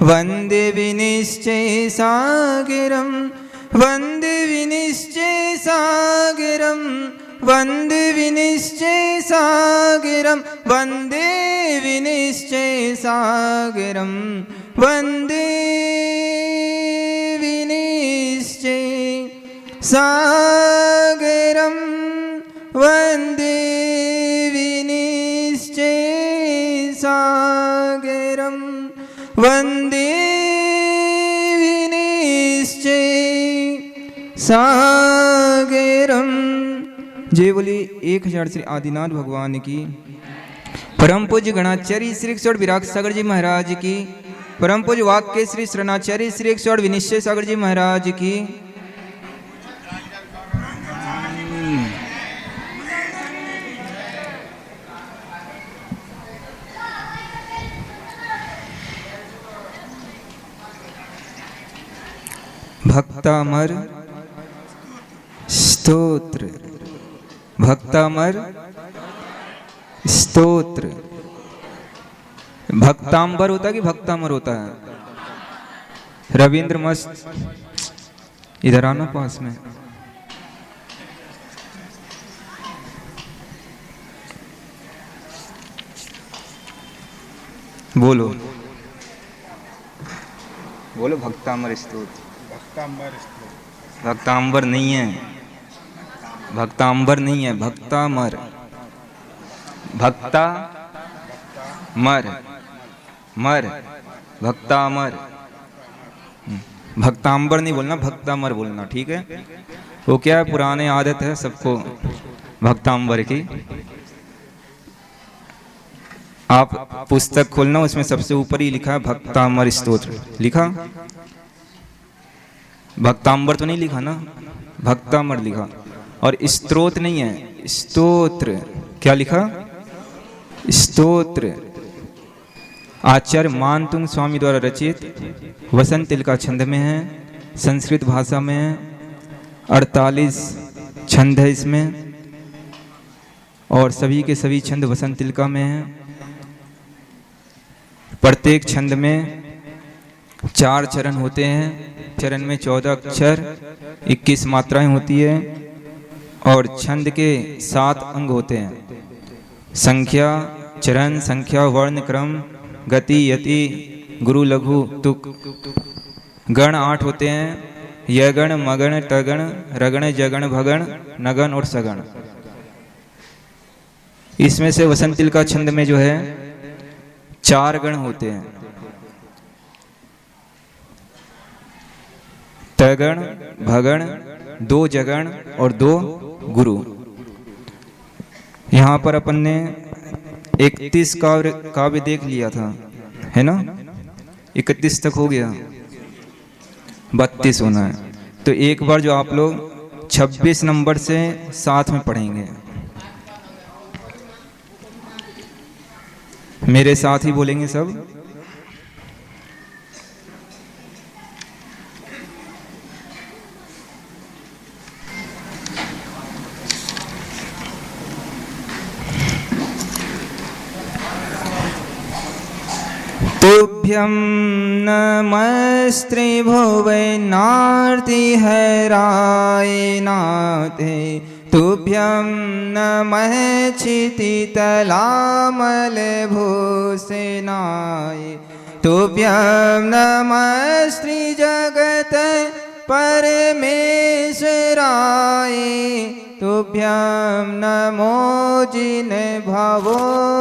वन्दे विनिश्चयसागरं वन्दे विनिश्चयसागरं वन्दे विनिश्चयसागरं वन्दे विनिश्चयसागरं वन्दे विनिश्चयसागरं वन्दे विनिश्चयसागरं वन्दे विनिश्चयसागरं। जय बोली 1000 श्री आदिनाथ भगवान की। परम पूज्य गणाचार्य श्री 108 विराग सागर जी महाराज की। परम पूज्य वाक्य श्री शरणाचार्य श्री 108 विनिश्चय सागर जी महाराज की। भक्तामर स्तोत्र, भक्तामर स्तोत्र। भक्तांबर होता है कि भक्तामर होता है? रविंद्र मस्त इधर आना पास में। बोलो बोलो भक्तामर स्तोत्र। भक्तांबर नहीं है, भक्तांबर नहीं है, भक्तामर। भक्ता मर मर भक्तामर। भक्तांबर नहीं बोलना, भक्तामर बोलना, ठीक है? वो क्या है, पुराने आदत है सबको भक्तांबर की। आप पुस्तक खोलना, उसमें सबसे ऊपर ही लिखा है भक्तामर स्तोत्र लिखा। भक्तांबर तो नहीं लिखा ना, भक्तामर लिखा। और स्तोत्र नहीं है, स्तोत्र। क्या लिखा? स्तोत्र। आचार्य मानतुंग स्वामी द्वारा रचित वसंत तिलका छंद में है, संस्कृत भाषा में है। 48 छंद है इसमें, और सभी के सभी छंद वसंत तिलका में है। प्रत्येक छंद में 4 चरण होते हैं। चरण में 14 अक्षर, 21 मात्राएं होती है, और छंद के 7 अंग होते हैं। संख्या, चरण, संख्या, वर्ण, क्रम, गति, यति, गुरु, लघु, तुक। गण 8 होते हैं, यगण, मगण, तगण, रगण, जगण, भगण, नगण और सगण। इसमें से वसंत तिलका छंद में जो है 4 गण होते हैं, तगण, भगण, 2 जगण और 2 गुरु। यहाँ पर अपन ने 31 काव्य देख लिया था, है ना? 31 तक हो गया, 32 होना है। तो एक बार जो आप लोग 26 नंबर से साथ में पढ़ेंगे, मेरे साथ ही बोलेंगे सब। तुभ्यं नमस्ते भुवनार्तिहराय नाथे। तुभ्यं नमः क्षितितलामलभूषणाय। तुभ्यं नमः श्रीजगत परमेश्वराय। तुभ्यं नमो जिन भवोदधिशोषणाय।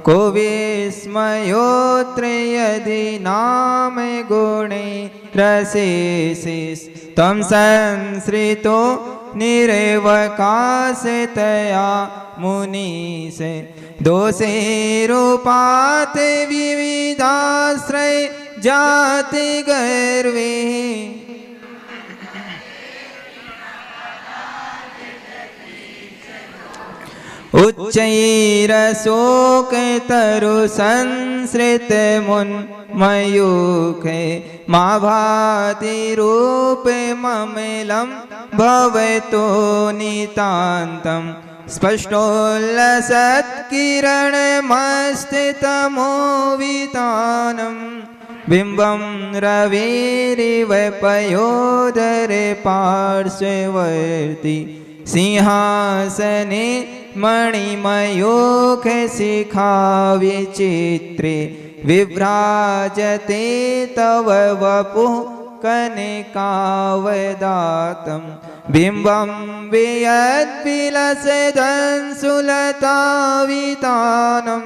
को विस्मयोत्र यदि नाम गुणे रसेसिस। तम संश्रितो निरवकाशतया मुनीसे। दोषे रूपात् विविधाश्रय जाति गर्वे। उच्चैरशोकतरु संसृत मुन्मयूखे। मा भाति रूपममलं भवतो नितान्तं। स्पष्टोल्लसत्किरणमस्तितमोवितानं बिम्बं रविरिव पयोदरे पार्श्ववर्ति सिंहासने मणिमयूखशिखाविचित्रे विभ्राजते तव वपुः कनिकावदातं बिम्बं वियद्विलसदंसुलतावितानं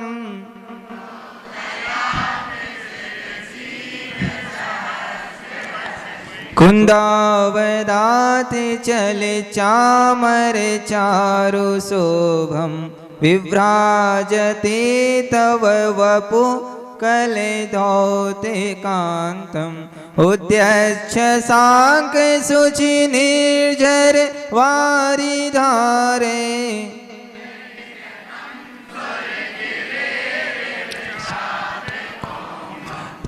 कुन्दावदाति चलचामर चारुशोभं विभ्राजते तव वपुः कलिधौतिकान्तम् उद्यच्छ साङ्कशुचि निर्झर वारिधारे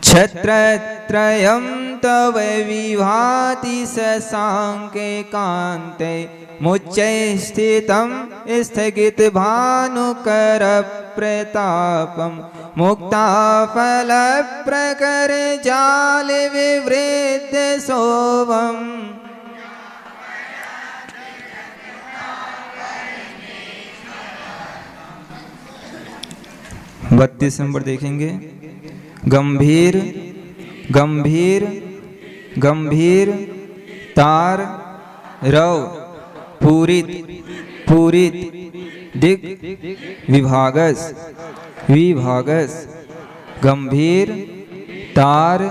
छत्रत्रयं तव विभाति शशाङ्के कान्ते मुच्चैस्थितं स्थगितभानुकरप्रतापं मुक्ताफलप्रकरजालविवृद्धशोभम् 32 नंबर देखेंगे। गंभीर गंभीर गंभीर तार रव पूरित पूरित दिग विभागस विभागस गंभीर तार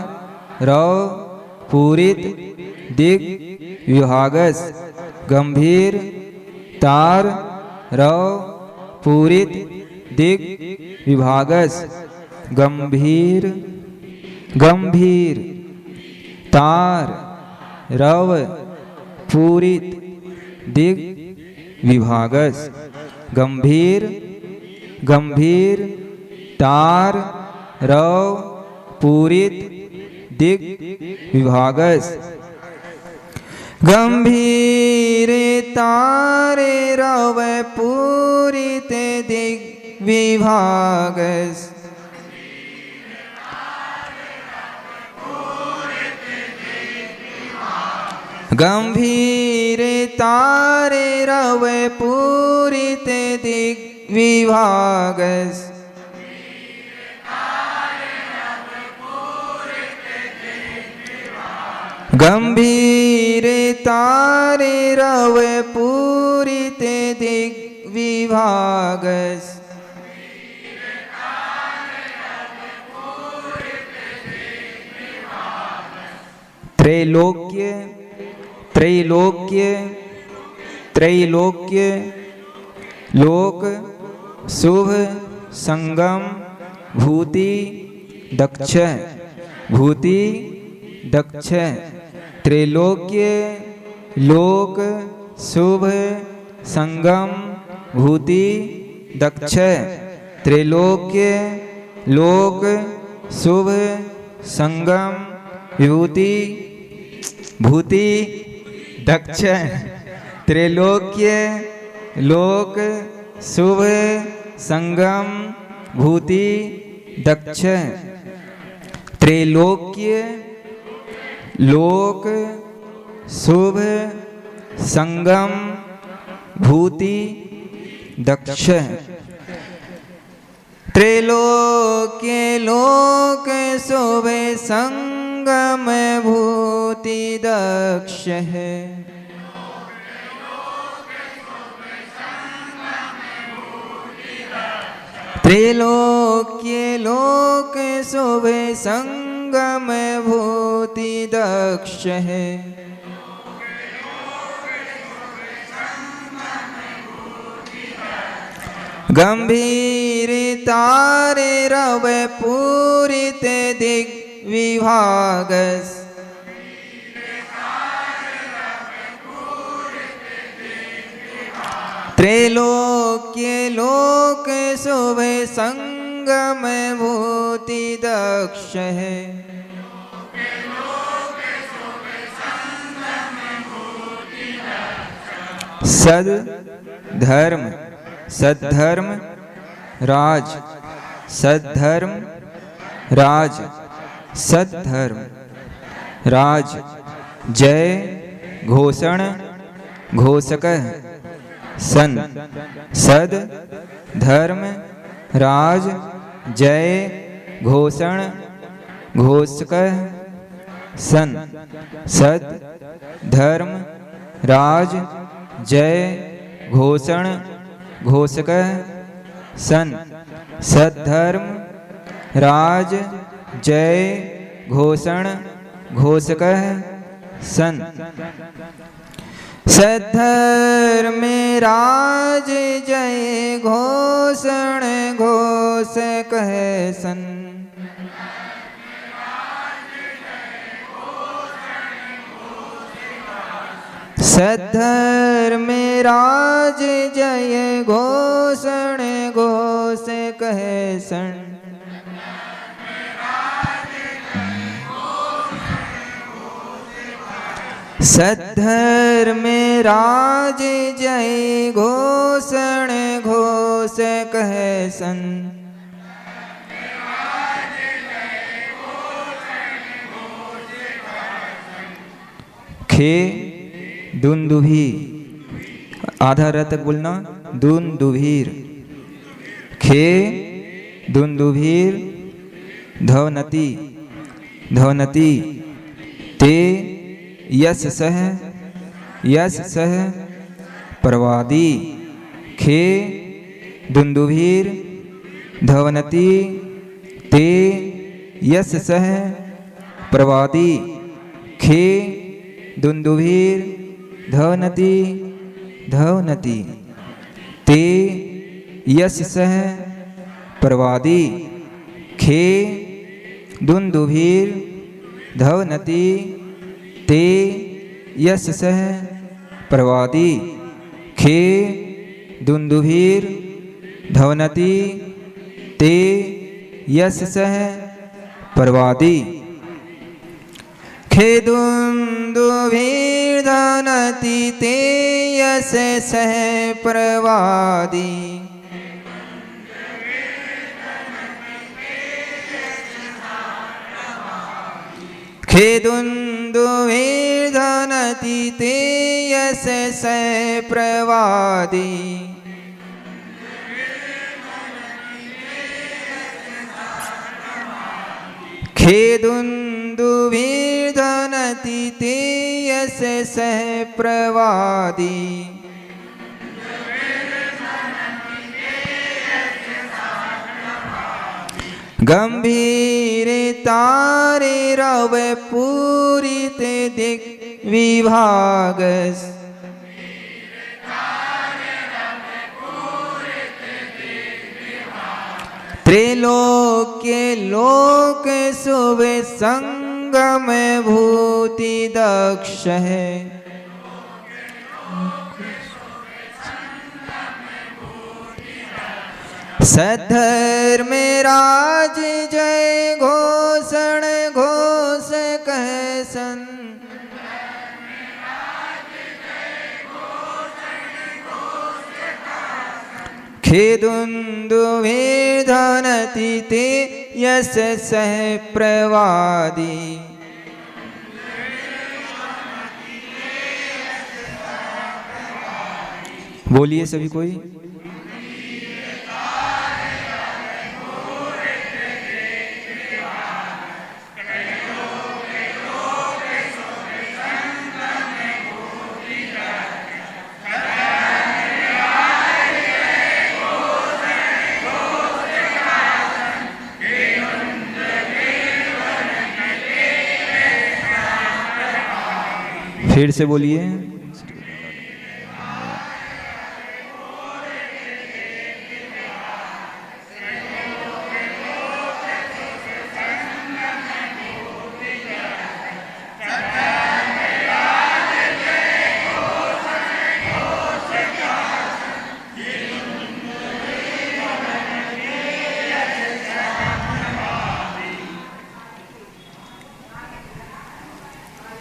रव पूरित दिग विभागस गंभीर तार रव पूरित दिग विभागस गंभीर गंभीर तार रव पूरित दिग विभागस गंभीर गंभीर तार रव पूरित दिग विभागस गंभीर तार रव पूरित दिग विभागस गंभीर तारे रव पूरित दिग विभागस गंभीर तारे रव पूरित दिग विभागस त्रैलोक्य त्रैलोक्य त्रैलोक्य लोक शुभ संगम भूति दक्ष भूति दक्ष त्रैलोक्य लोक शुभ संगम भूति दक्ष त्रैलोक्य लोक शुभ संगम विभूति भूति दक्ष त्रैलोक्य लोक शुभ संगम भूति दक्ष त्रैलोक्य लोक शुभ संगम भूति दक्ष त्रैलोक्य लोक शुभ संगम भूति दक्ष है त्रैलोक्य लोक शुभ संगम भूति दक्ष है गंभीर तारे रव पूरित दिग विभागस त्रैलोक्य लोक शुभ संगम भूति दक्ष है सद धर्म सद्धर्म राज, सद्धर्म राज, सद्धर्म राज। जय घोषण घोषकः सन, सद धर्म राज जय घोषण घोषकः सन, सद धर्म राज जय घोषण घोषकः सन, सद्धर्म राज जय घोषण घोषकः सन। सद्धर्म राज जय घोषण घोषकः सन, सद्धर्म राज जय घोषण घोषकः सन। सद्धर्म राज जय घोषण घोषकः सन। खे दुंदुभी, आधा र तक बोलना, दुंदुभीर। खे दुंदुभीर धवनति, धवनति। ते यस सह, यस सह प्रवादी। खे दुंदुभीर धवनति ते यस सह प्रवादी। खे दुंदुभीर धवनति धवनति ते यस सह प्रवादी। खे दुंदुभीर धवनति ते यस सह प्रवादी। खे दुंदुभीर धवनति ते यस सह प्रवादी। खे दुंदुभीर धवनति ते यस सह प्रवादी। खे दुंदुभीर धवनति ते यस सह प्रवादी। खे दुंदुभीर धवनति ते यस सह प्रवादी। गंभीर तारे रव पूरित दिक विभाग। त्रैलोक्य लोक शुभ संगम भूति दक्ष है। सद्धर्म राज जय घोषण घोषकः सन। खे दुंदुभीर धवनति ते यस सह प्रवादी। बोलिए सभी कोई। फिर से बोलिए।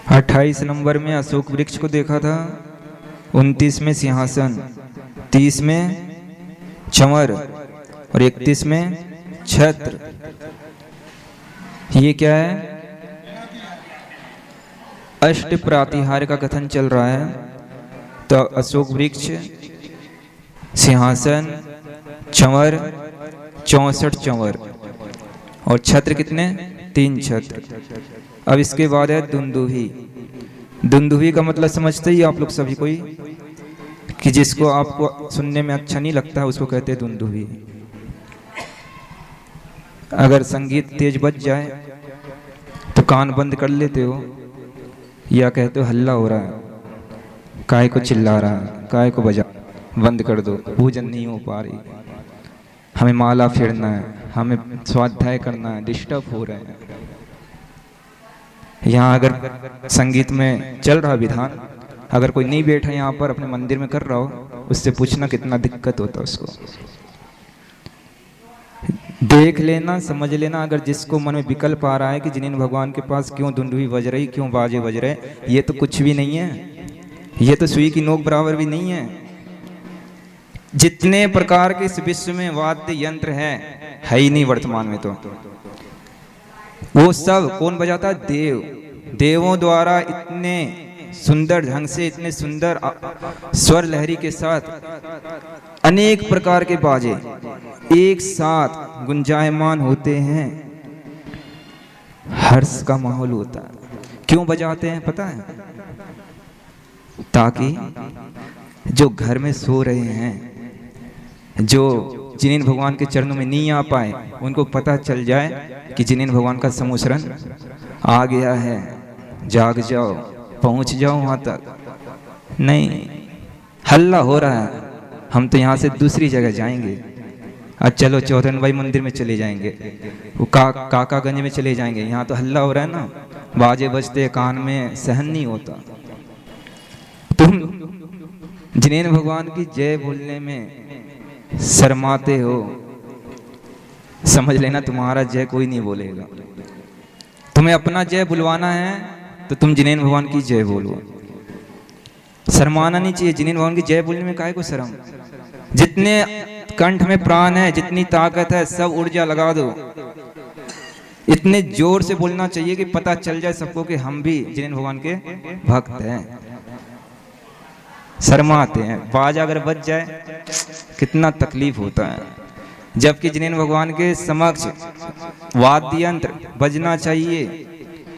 अट्ठाईस नंबर में अशोक वृक्ष को देखा था, 29 में सिंहासन, 30 में चंवर और 31 में छत्र। ये क्या है? अष्ट प्रातिहार्य का कथन चल रहा है। तो अशोक वृक्ष, सिंहासन, चंवर, 64 चंवर और छत्र कितने? 3 छत्र। अब इसके बाद है दुंदुभी। दुंदुभी का मतलब समझते ही आप लोग सभी कोई, कि जिसको आपको सुनने में अच्छा नहीं लगता है उसको कहते हैं दुंदुभी। अगर संगीत तेज बज जाए तो कान बंद कर लेते हो या कहते हो हल्ला हो रहा है, काय को चिल्ला रहा है, काय को बजा, बंद कर दो, पूजन नहीं हो पा रही, हमें माला फेरना है, हमें स्वाध्याय करना है, डिस्टर्ब हो रहे हैं। यहाँ अगर संगीत में चल रहा विधान, अगर कोई नहीं बैठा यहाँ पर अपने मंदिर में कर रहा हो, उससे पूछना कितना दिक्कत होता है उसको। देख लेना, समझ लेना। अगर जिसको मन में विकल्प आ रहा है कि जिनेन्द्र भगवान के पास क्यों धुंधुवी बज रही, क्यों बाजे बज रहे, ये तो कुछ भी नहीं है, ये तो सुई की नोक बराबर भी नहीं है। जितने प्रकार के इस विश्व में वाद्य यंत्र है ही नहीं वर्तमान में, तो वो सब कौन बजाता है? देव। देवों द्वारा इतने सुंदर ढंग से, इतने सुंदर स्वर लहरी के साथ अनेक प्रकार के बाजे एक साथ गुंजायमान होते हैं, हर्ष का माहौल होता है। क्यों बजाते हैं पता है? ताकि जो घर में सो रहे हैं, जो जिनेन्द्र भगवान के चरणों में नहीं आ पाए, उनको पता चल जाए कि जिनेन्द्र भगवान का समूसरण आ गया है, जाग जाओ, पहुंच जाओ वहां तक। नहीं, हल्ला हो रहा है, हम तो यहाँ से दूसरी जगह जाएंगे, आज चलो चौधन भाई मंदिर में चले जाएंगे, वो काकागंज में चले जाएंगे, यहाँ तो हल्ला हो रहा है ना, बाजे बजते कान में सहन नहीं होता। तुम जिनेन्द्र भगवान की जय बोलने में शर्माते हो, समझ लेना तुम्हारा जय कोई नहीं बोलेगा। तुम्हें अपना जय बुलवाना है तो तुम जिनेन्द्र भगवान की जय बोलो, शर्माना नहीं चाहिए। जिनेन्द्र भगवान की जय बोलने में काहे को शर्म? जितने कंठ में प्राण है, जितनी ताकत है, सब ऊर्जा लगा दो, इतने जोर से बोलना चाहिए कि पता चल जाए सबको कि हम भी जिनेन्द्र भगवान के भक्त हैं। शर्माते हैं, बाजा अगर बज जाए कितना तकलीफ होता है, जबकि जिनेन्द्र भगवान के समक्ष वाद्य यंत्र बजना चाहिए।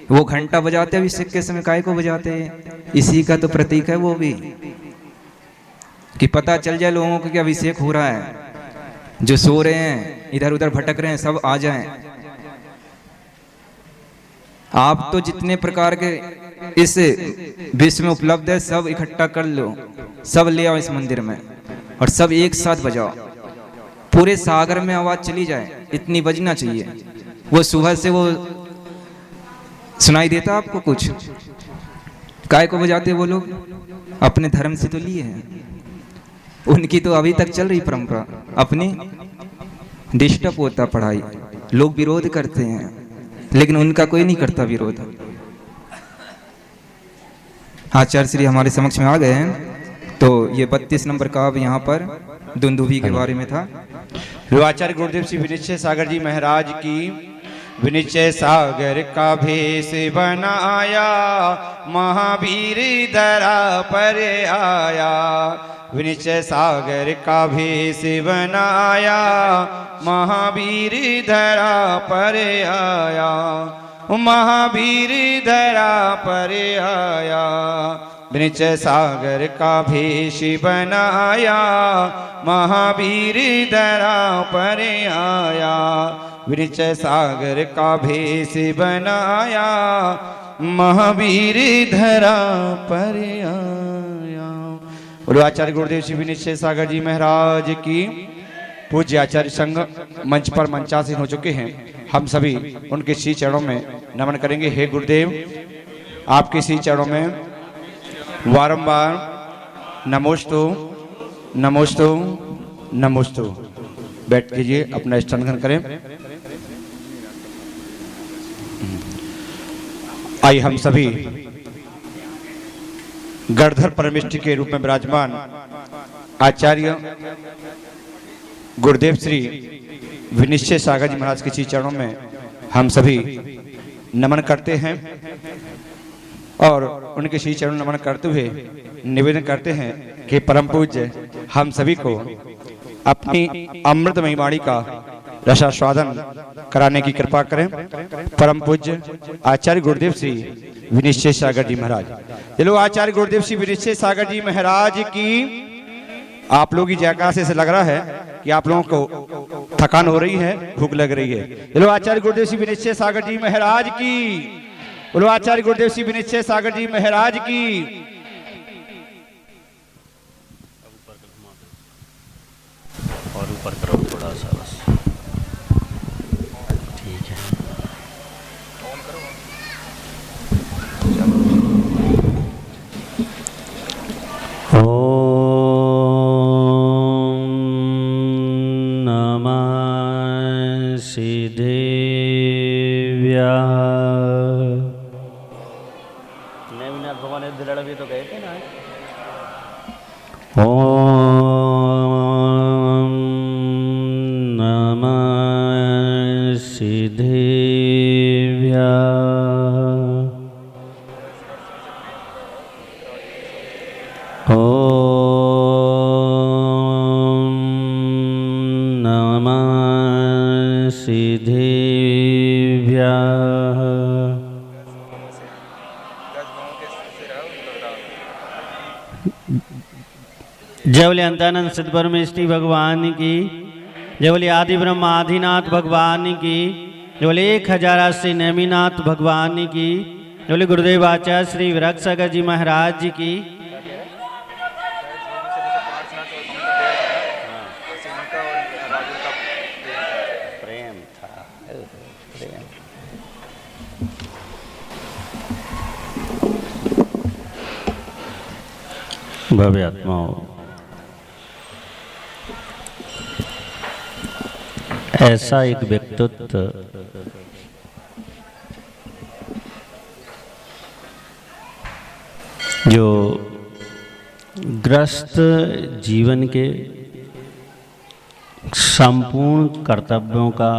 वो घंटा बजाते अभिषेक के समय काहे को बजाते हैं? इसी का तो प्रतीक है वो भी, कि पता चल जाए लोगों को कि अभिषेक हो रहा है, जो सो रहे हैं, इधर उधर भटक रहे हैं, सब आ जाएं। आप तो जितने प्रकार के इस विश्व में उपलब्ध है सब इकट्ठा कर लो, सब ले आओ इस मंदिर में और सब एक साथ बजाओ, पूरे सागर में आवाज चली जाए, इतनी बजना चाहिए। वो सुबह से वो सुनाई देता आपको कुछ? काय को बजाते वो लोग? अपने धर्म से तो लिए हैं, उनकी तो अभी तक चल रही परंपरा, अपनी डिस्टर्ब होता पढ़ाई, लोग विरोध करते हैं, लेकिन उनका कोई नहीं करता विरोध। आचार्य श्री हमारे समक्ष में आ गए हैं, तो ये 32 नंबर का अब यहाँ पर दुंदुभी के बारे में था। आचार्य गुरुदेव श्री विनिश्चय सागर जी महाराज की। विनिश्चय सागर का भेष बनाया, महावीर धरा पर आया। विनिश्चय सागर का भेष बनाया, महावीर धरा पर आया, महावीर धरा पर आया। विनिश्चय सागर का भेष बनाया, महावीर धरा पर आया। विनिश्चय सागर का भेष बनाया, महावीर धरा पर आया। बोलो आचार्य गुरुदेव श्री विनिश्चय सागर जी महाराज की। पूज्य आचार्य संघ मंच पर मंचासीन हो चुके हैं, हम सभी उनके श्री चरणों में नमन करेंगे। हे गुरुदेव, आपके श्री चरणों में वारंबार नमोस्तु नमोस्तु नमोस्तु। बैठ कीजिए, अपना स्थान ग्रहण करें। आइए हम सभी गणधर परमेष्ठी के रूप में विराजमान आचार्य गुरुदेव श्री विनिश्चय सागर जी महाराज के श्री चरणों में हम सभी नमन करते हैं और उनके श्री चरण नमन करते हुए निवेदन करते हैं कि परम पूज्य हम सभी को अपनी अमृतमयी वाणी का रसास्वादन कराने की कृपा करें। परम पूज्य आचार्य गुरुदेव श्री विनिश्चय सागर जी महाराज, चलो आचार्य गुरुदेव श्री विनिश्चय सागर जी महाराज की। आप लोग की जयकार से लग रहा है कि आप लोगों को थकान हो रही है, भूख लग रही है। चलो आचार्य गुरुदेव श्री विनिश्चय सागर जी महाराज की, बोलो आचार्य गुरुदेव श्री विनिश्चय सागर जी महाराज की। और ऊपर करो थोड़ा सा बस, ठीक है। ओम नमः सिद्धेव्याय। नेमिनाथ भगवान दिलड़ भी तो गए थे ना। ओम नमः सिद्धेव्याय। ओम नमः सिद्धेव्याय। जय बोले अंतानंद सिद्ध परमेष्टि भगवान की, जय बोले आदि ब्रह्म आदिनाथ भगवान की, जय बोले 1080 नेमिनाथ भगवान की, जय बोले गुरुदेव आचार्य श्री विरक्त सागर जी महाराज जी की। प्रेम था, प्रेम। भव्य आत्माओं, ऐसा एक व्यक्तित्व जो ग्रस्त जीवन के संपूर्ण कर्तव्यों का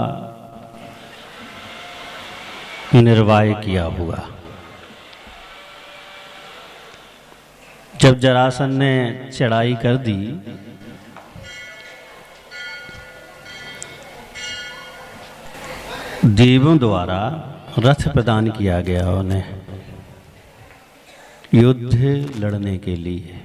निर्वाह किया हुआ। जब जरासंध ने चढ़ाई कर दी देवों द्वारा रथ प्रदान किया गया उन्हें युद्ध लड़ने के लिए,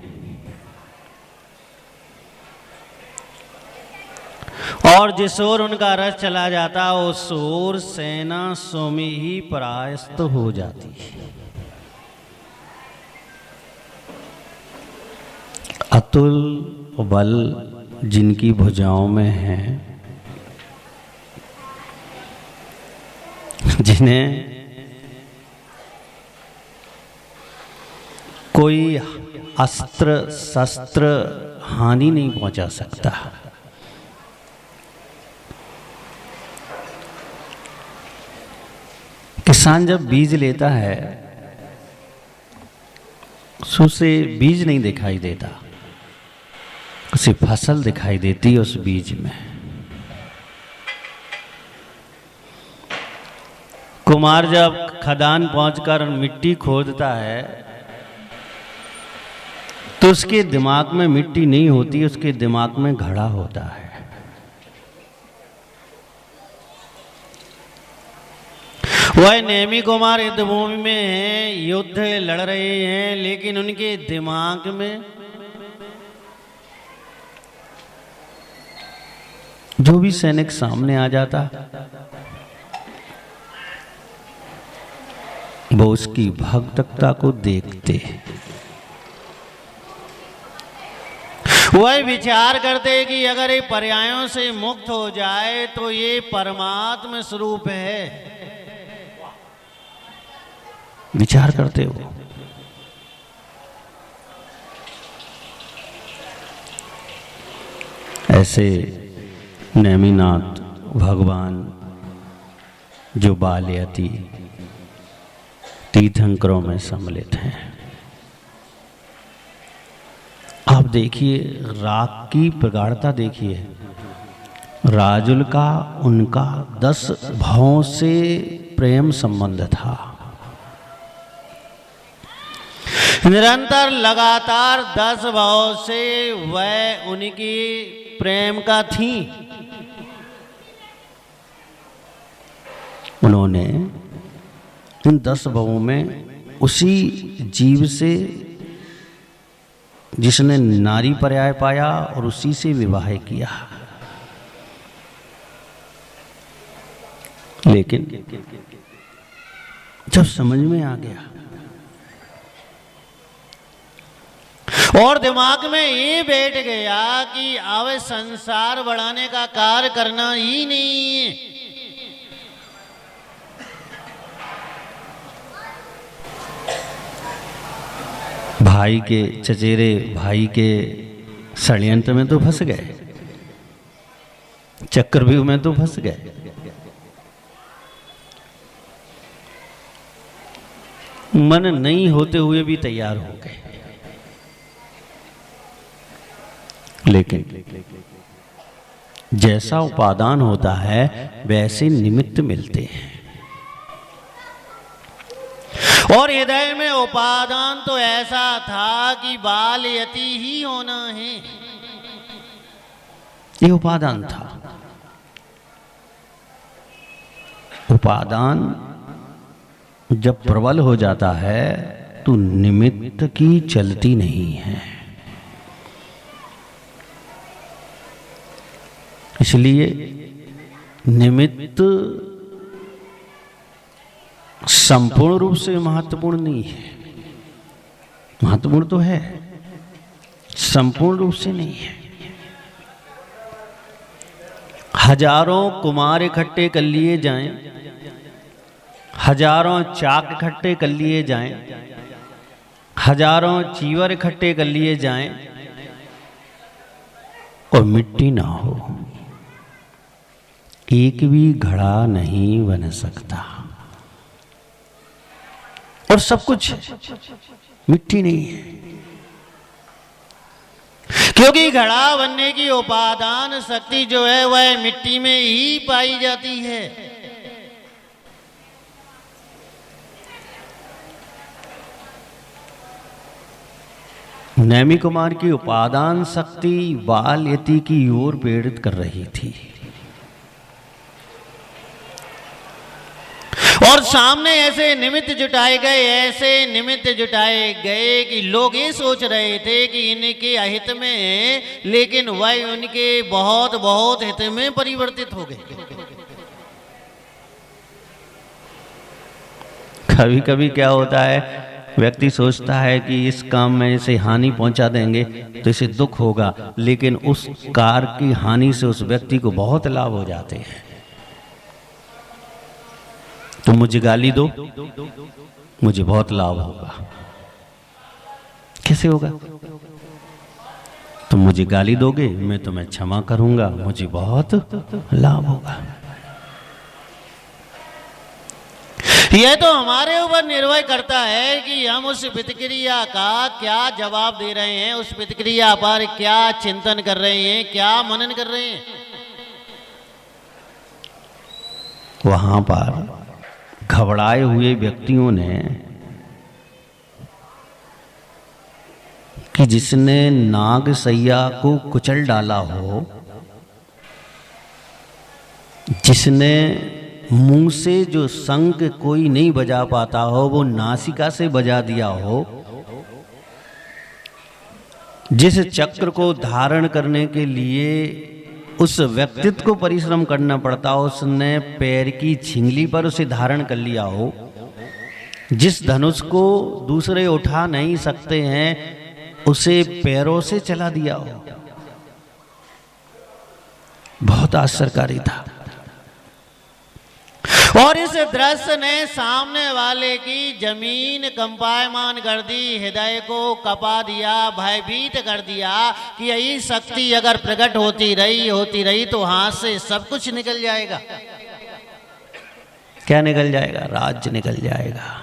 और जिस ओर उनका रथ चला जाता उस ओर सेना सोमी ही परास्त हो जाती। अतुल बल जिनकी भुजाओं में है, जिन्हें कोई अस्त्र शस्त्र हानि नहीं पहुंचा सकता। किसान जब बीज लेता है उसे बीज नहीं दिखाई देता, उसे फसल दिखाई देती है उस बीज में। कुमार जब खदान पहुंचकर मिट्टी खोदता है तो उसके दिमाग में मिट्टी नहीं होती, उसके दिमाग में घड़ा होता है। वह नेमी कुमार युद्ध भूमि में हैं, युद्ध लड़ रहे हैं, लेकिन उनके दिमाग में जो भी सैनिक सामने आ जाता वो उसकी भक्तता को देखते, वह विचार करते कि अगर ये पर्यायों से मुक्त हो जाए तो ये परमात्म स्वरूप है। विचार करते हो। ऐसे नेमिनाथ भगवान जो बालयति तीर्थंकरों में सम्मिलित हैं। आप देखिए राग की प्रगाढ़ता देखिए, राजुल का उनका 10 भावों से प्रेम संबंध था। निरंतर लगातार 10 भाव से वह उनकी प्रेम का थी। उन्होंने इन 10 भावों में उसी जीव से जिसने नारी पर्याय पाया और उसी से विवाह किया। लेकिन जब समझ में आ गया और दिमाग में ये बैठ गया कि अब संसार बढ़ाने का कार्य करना ही नहीं है, भाई के चचेरे भाई के षड्यंत्र में तो फंस गए, चक्रव्यूह में तो फंस गए। मन नहीं होते हुए भी तैयार हो गए। लेकिन जैसा उपादान होता है वैसे निमित्त मिलते हैं, और हृदय में उपादान तो ऐसा था कि बाल यति ही होना है, ये उपादान था। उपादान जब प्रबल हो जाता है तो निमित्त की चलती नहीं है। इसलिए निमित्त संपूर्ण रूप से महत्वपूर्ण नहीं है। महत्वपूर्ण तो है, संपूर्ण रूप से नहीं है। हजारों कुमार इकट्ठे कर लिए जाएं, हजारों चाक इकट्ठे कर लिए जाएं, हजारों चीवर इकट्ठे कर लिए जाएं और मिट्टी ना हो, एक भी घड़ा नहीं बन सकता। और सब कुछ मिट्टी नहीं है, क्योंकि घड़ा बनने की उपादान शक्ति जो है वह मिट्टी में ही पाई जाती है। नैमी कुमार की उपादान शक्ति बाल यति की ओर प्रेरित कर रही थी, और सामने ऐसे निमित्त जुटाए गए, ऐसे निमित्त जुटाए गए कि लोग ये सोच रहे थे कि इनके अहित में है, लेकिन वह उनके बहुत बहुत हित में परिवर्तित हो गए। कभी कभी क्या होता है, व्यक्ति सोचता है कि इस काम में इसे हानि पहुंचा देंगे तो इसे दुख होगा, लेकिन उस कार्य की हानि से उस व्यक्ति को बहुत लाभ हो जाते हैं। तुम मुझे गाली दो, मुझे बहुत लाभ होगा। कैसे होगा? तुम मुझे गाली दोगे, मैं तुम्हें क्षमा करूंगा, मुझे बहुत लाभ होगा। यह तो हमारे ऊपर निर्भर करता है कि हम उस प्रतिक्रिया का क्या जवाब दे रहे हैं, उस प्रतिक्रिया पर क्या चिंतन कर रहे हैं, क्या मनन कर रहे हैं। वहां पर घबराए हुए व्यक्तियों ने कि जिसने नाग सैया को कुचल डाला हो, जिसने मुंह से जो शंख कोई नहीं बजा पाता हो वो नासिका से बजा दिया हो, जिस चक्र को धारण करने के लिए उस व्यक्तित्व को परिश्रम करना पड़ता हो, उसने पैर की छिंगली पर उसे धारण कर लिया हो, जिस धनुष को दूसरे उठा नहीं सकते हैं उसे पैरों से चला दिया हो। बहुत आश्चर्यकारी था। और इस दृश्य ने सामने वाले की जमीन कंपायमान कर दी, हृदय को कपा दिया, भयभीत कर दिया कि यही शक्ति अगर प्रकट होती रही तो हाथ से सब कुछ निकल जाएगा। क्या निकल जाएगा? राज्य निकल जाएगा।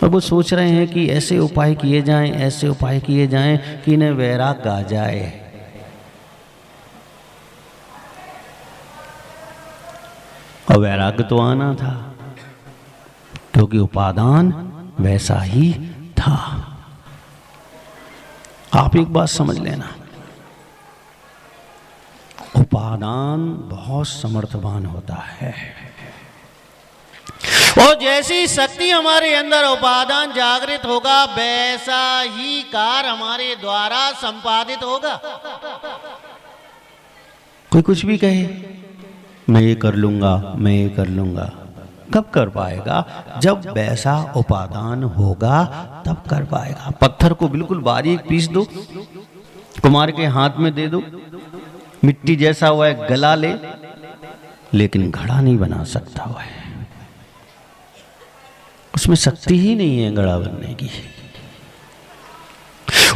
तो वो सोच रहे हैं कि ऐसे उपाय किए जाएं, ऐसे उपाय किए जाएं कि इन्हें वैराग आ जाए, और वैराग्य तो आना था, क्योंकि उपादान वैसा ही था। आप एक बात समझ लेना, उपादान बहुत समर्थवान होता है, और जैसी शक्ति हमारे अंदर उपादान जागृत होगा वैसा ही कार्य हमारे द्वारा संपादित होगा। कोई कुछ भी कहे, मैं ये कर लूंगा, मैं ये कर लूंगा, कब कर पाएगा? जब वैसा उपादान होगा तब कर पाएगा। पत्थर को बिल्कुल बारीक पीस दो, कुम्हार के हाथ में दे दो, मिट्टी जैसा हुआ है गला ले, लेकिन घड़ा नहीं बना सकता हुआ है, उसमें शक्ति ही नहीं है घड़ा बनने की।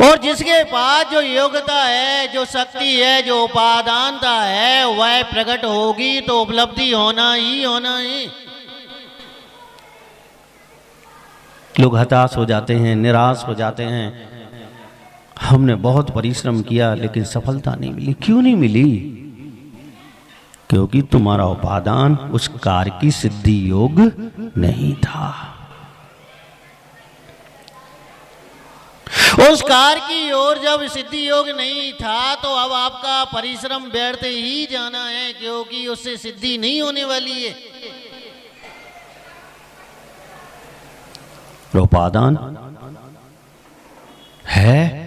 और जिसके पास जो योग्यता है, जो शक्ति है, जो उपादानता है, वह प्रकट होगी तो उपलब्धि होना ही होना है। लोग हताश हो जाते हैं, निराश हो जाते हैं, हमने बहुत परिश्रम किया लेकिन सफलता नहीं मिली। क्यों नहीं मिली? क्योंकि तुम्हारा उपादान उस कार्य की सिद्धि योग्य नहीं था। उस कार्य की ओर जब सिद्धि योग नहीं था तो अब आपका परिश्रम व्यर्थ ही जाना है, क्योंकि उससे सिद्धि नहीं होने वाली है। उपादान है